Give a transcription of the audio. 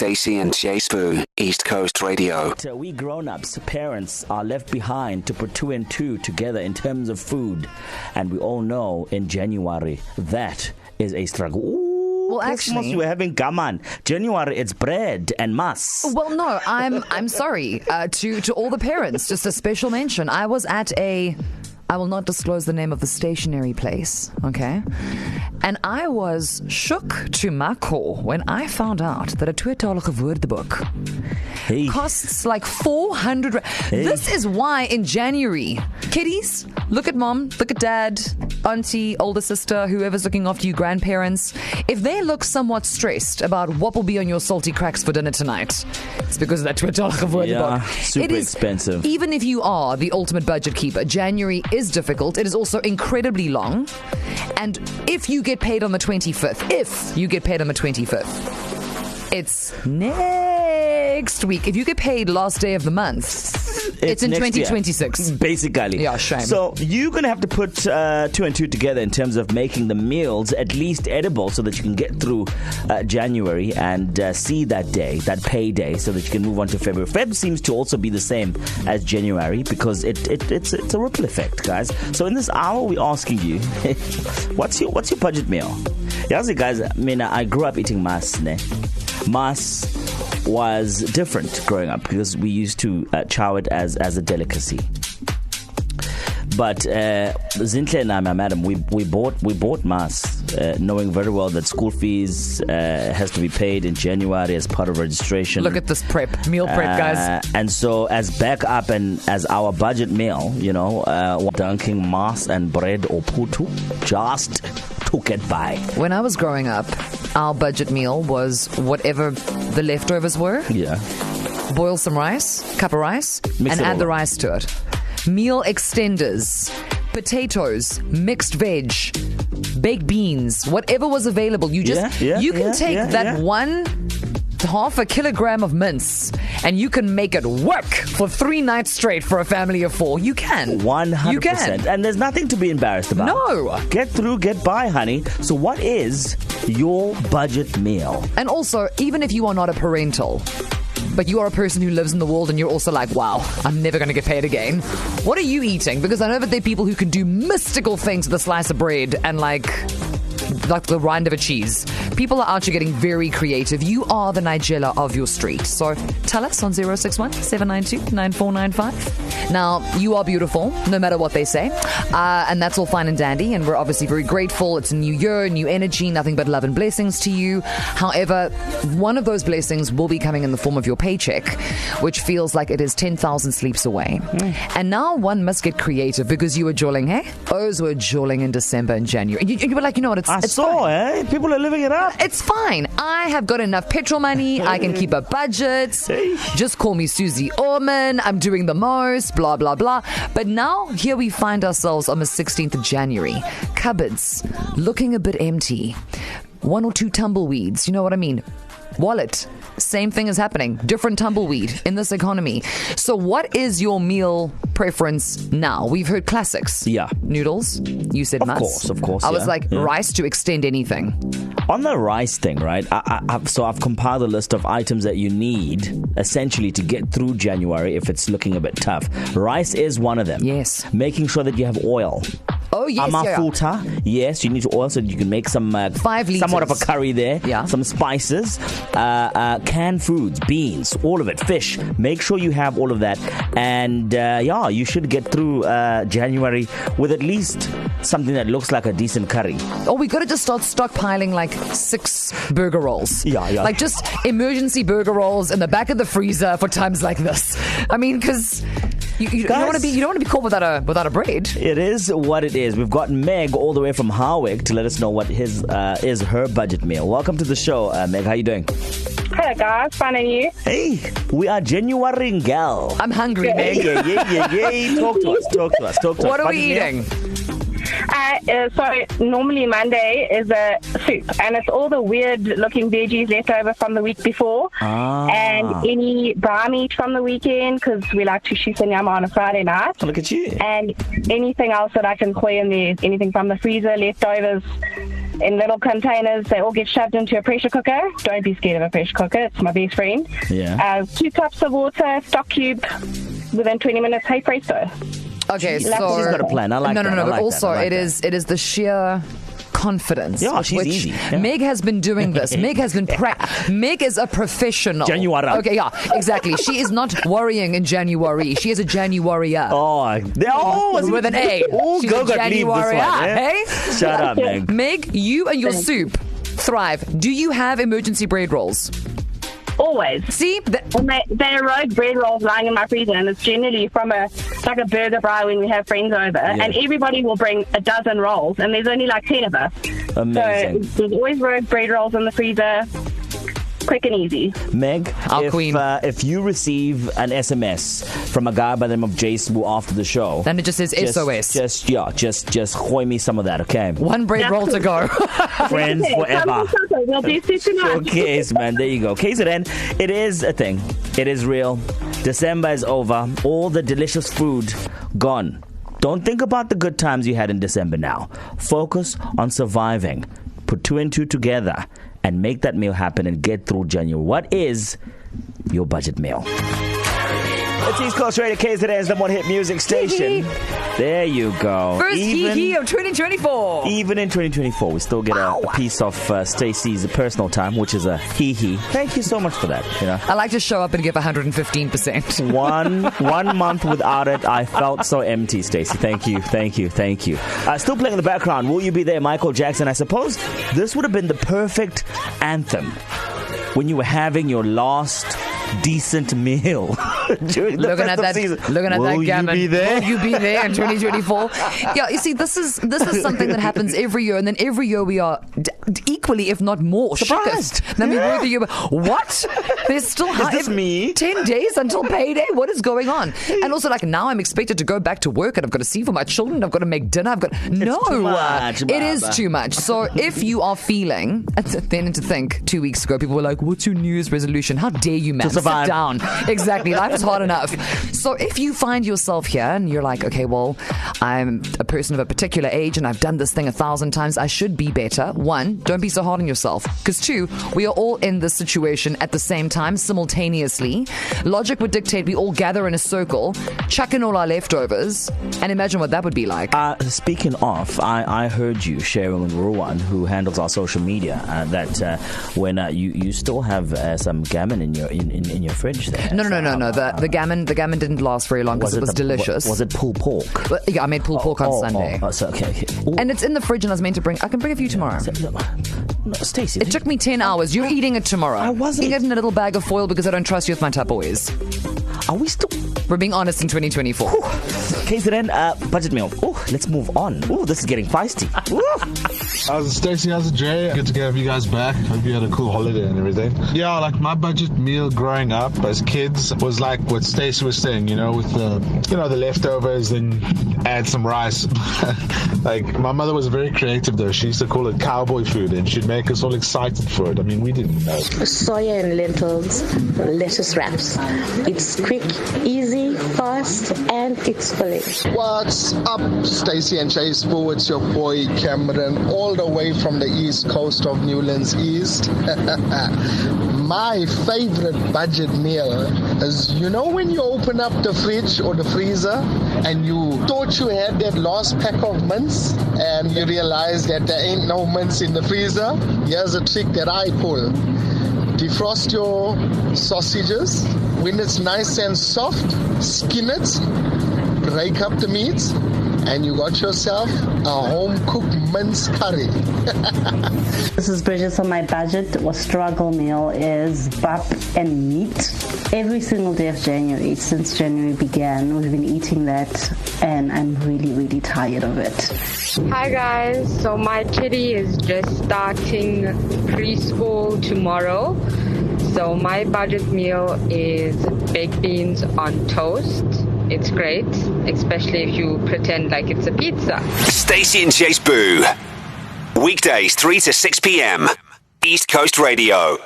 Stacey and J Sbu, East Coast Radio. We grown-ups, parents, are left behind to put 2 and 2 together in terms of food. And we all know in January, that is a struggle. Ooh, well, Christmas, actually, we're having gaman. January, it's bread and mas. Well, no, I'm sorry to all the parents. Just a special mention. I was at I will not disclose the name of the stationery place, okay? And I was shook to my core when I found out that a tweetalige woordeboek costs like 400. This is why in January, kiddies, look at mom, look at dad, auntie, older sister, whoever's looking after you, grandparents. If they look somewhat stressed about what will be on your salty cracks for dinner tonight, it's because of that tweetalige woordeboek. Yeah, super expensive. Even if you are the ultimate budget keeper, January is difficult. It is also incredibly long. And if you get paid on the 25th, it's next week. If you get paid last day of the month, it's in 2026. Basically. Yeah, shame. So you're going to have to put 2 and 2 together in terms of making the meals at least edible so that you can get through January and see that day, that payday, so that you can move on to February. Feb seems to also be the same as January because it's a ripple effect, guys. So in this hour, we're asking you, what's your budget meal? Yeah, guys, I grew up eating mas, ne? Mas was different growing up because we used to chow it as a delicacy. But Zintle and I, my madam, we bought mas, knowing very well that school fees has to be paid in January as part of registration. Look at this meal prep, guys. And so as backup and as our budget meal, dunking mas and bread or putu just to get by. When I was growing up, our budget meal was whatever the leftovers were. Yeah. Boil some rice, cup of rice, Mix and add the rice to it. Meal extenders, potatoes, mixed veg, baked beans, whatever was available. You can take that 1/2 a kilogram of mince and you can make it work for 3 nights straight for a family of 4. You can. 100%. You can. And there's nothing to be embarrassed about. No. Get through, get by, honey. So what is your budget meal? And also, even if you are not a parental, but you are a person who lives in the world and you're also like, wow, I'm never going to get paid again. What are you eating? Because I know that there are people who can do mystical things with a slice of bread and like the rind of a cheese. People are out here getting very creative. You are the Nigella of your street. So tell us on 061-792-9495. Now, you are beautiful, no matter what they say. And that's all fine and dandy. And we're obviously very grateful. It's a new year, new energy, nothing but love and blessings to you. However, one of those blessings will be coming in the form of your paycheck, which feels like it is 10,000 sleeps away. And now one must get creative because you were jolling, hey? O's were jolling in December and January. You were like, you know what, it's saw, fine. People are living it up. It's fine. I have got enough petrol money. I can keep a budget. Just call me Susie Orman. I'm doing the most, blah, blah, blah. But now, here we find ourselves on the 16th of January. Cupboards looking a bit empty. 1 or 2 tumbleweeds. You know what I mean? Wallet. Same thing is happening. Different tumbleweed in this economy. So what is your meal preference now? We've heard classics. Yeah. Noodles. You said nuts. Of course. I was like, rice to extend anything. On the rice thing, right? I've compiled a list of items that you need essentially to get through January if it's looking a bit tough. Rice is one of them. Yes. Making sure that you have oil. Oh, yes. Amafuta. Yes, you need oil so you can make some 5 liters. somewhat of a curry there. Yeah. Some spices. Canned foods, beans, all of it, fish. Make sure you have all of that. And you should get through January with at least something that looks like a decent curry. Oh, we got to just start stockpiling like 6 burger rolls. Yeah. Like just emergency burger rolls in the back of the freezer for times like this. I mean, because you don't want to be caught without a bread. It is what it is. We've got Meg all the way from Harwich to let us know what is her budget meal. Welcome to the show, Meg. How you doing? Hello guys, fine and you? Hey, we are January gal. I'm hungry, Meg. Yeah. Talk to us. What are we eating? So normally Monday is a soup, and it's all the weird-looking veggies left over from the week before, and any bar meat from the weekend because we like to shoot nyama on a Friday night. Look at you! And anything else that I can koi in there, anything from the freezer, leftovers. in little containers. They all get shoved into a pressure cooker. Don't be scared of a pressure cooker. It's my best friend. Yeah. 2 cups of water, stock cube. Within 20 minutes, hey presto. Okay, She's got a plan. I like that. No. But also, it is the sheer confidence. Yeah, with she's which easy. Yeah. Meg has been doing this. Meg has been Meg is a professional. January. Okay, yeah, exactly. She is not worrying in January. She is a Januarya. With an A. She's go a Januarya. Hey? Shut up, Meg. Meg, you and your soup thrive. Do you have emergency bread rolls? Always. See? And they are rogue bread rolls lying in my freezer, and it's generally from a burger bra when we have friends over, and everybody will bring a dozen rolls, and there's only like 10 of us. Amazing. So there's always rogue bread rolls in the freezer. Quick and easy. Meg, queen. If you receive an SMS from a guy by the name of J Sbu after the show, Then it just says SOS. Just hoy me some of that, okay? One bread roll to go. Friends forever. We'll do soup tonight. Okay, man, there you go. KZN, it is a thing. It is real. December is over. All the delicious food gone. Don't think about the good times you had in December now. Focus on surviving. Put 2 and 2 together and make that meal happen and get through January. What is your budget meal? It's East Coast Radio, KZN's number 1 hit music station. There you go. First hee-hee of 2024. Even in 2024, we still get a piece of Stacey's personal time, which is a hee-hee. Thank you so much for that. You know, I like to show up and give 115%. One month without it, I felt so empty, Stacey. Thank you. Still playing in the background, Will You Be There, Michael Jackson. I suppose this would have been the perfect anthem when you were having your last decent meal during the festive season. Looking at Will that gammon. you be there? Will you be there in 2024? Yeah, you see, this is something that happens every year, and then every year we are equally, if not more, surprised. Then we were the year. What? There's still Is this me? 10 days until payday. What is going on? And also, like, now I'm expected to go back to work, and I've got to see for my children. I've got to make dinner. Too much, it is too much. So if you are feeling, then to think 2 weeks ago, people were like, "What's your New Year's resolution?" How dare you, man? Sit down. Exactly. Life is hard enough. So if you find yourself here and you're like, okay, well, I'm a person of a particular age and I've done this thing 1,000 times, I should be better. 1, don't be so hard on yourself. Because 2, we are all in this situation at the same time, simultaneously. Logic would dictate we all gather in a circle, chuck in all our leftovers, and imagine what that would be like. Speaking of, I heard you sharing with Ruwan, who handles our social media, that when you still have some gammon in your fridge there. No. The gammon didn't last very long because it was delicious. Was it pulled pork? Yeah, I made pulled pork on Sunday. Okay. And it's in the fridge, and I was meant to bring. I can bring a few tomorrow. No, Stacey. It took me 10 hours. You're eating it tomorrow. I wasn't. Eating it in a little bag of foil because I don't trust you with my Tupperwares. Are we still? We're being honest in 2024. KZN, budget meal. Let's move on. This is getting feisty. How's Stacey? How's Jay? Good to have you guys back. Hope you had a cool holiday and everything. Yeah, like my budget meal growing up as kids was like what Stacey was saying, with the leftovers and add some rice. Like my mother was very creative though. She used to call it cowboy food and she'd make us all excited for it. I mean, we didn't know. Soya and lentils, lettuce wraps. It's quick, easy, fast, and it's filling. What's up, Stacey and J Sbu? It's your boy Cameron, all the way from the east coast of Newlands East. My favorite budget meal is, when you open up the fridge or the freezer and you thought you had that last pack of mints and you realize that there ain't no mints in the freezer. Here's a trick that I pull. Defrost your sausages. When it's nice and soft, skin it, break up the meat, and you got yourself a home-cooked mince curry. This is Bridget. So my budget or struggle meal is bap and meat. Every single day of January, since January began, we've been eating that, and I'm really, really tired of it. Hi guys, so my kitty is just starting preschool tomorrow. So my budget meal is baked beans on toast. It's great, especially if you pretend like it's a pizza. Stacey and J Sbu. Weekdays 3 to 6 p.m. East Coast Radio.